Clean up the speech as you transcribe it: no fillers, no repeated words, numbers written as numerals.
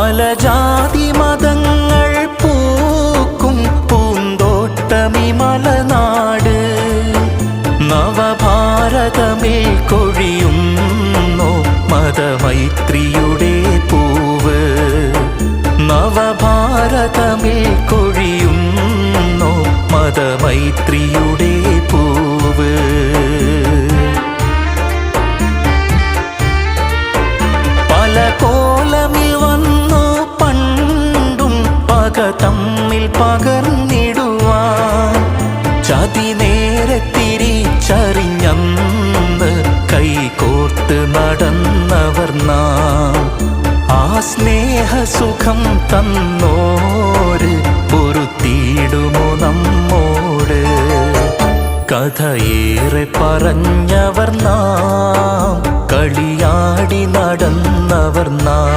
പല ജാതി മതങ്ങൾ പൂക്കും പൂന്തോട്ടമി മലനാട് നവഭാരതമേൽ കൊഴിയുന്നു മതമൈത്രിയുടെ പൂവ് നവഭാരതമേൽ കൊഴിയുന്നു മതമൈത്രിയുടെ പൂവ് പല കോലമിൽ വന്നു പണ്ടും പക തമ്മിൽ പകർന്നിടുവാൻ ചതി നേരെ തിരിച്ചറിഞ്ഞന്ന് കൈകോർത്ത് നടന്നവർ നാം ആ സ്നേഹസുഖം തന്നോര് പൊറുത്തിടുമോ നമ്മോട് കഥയേറെ പറഞ്ഞവർ നാം കളിയാടി നടന്നവർ നാം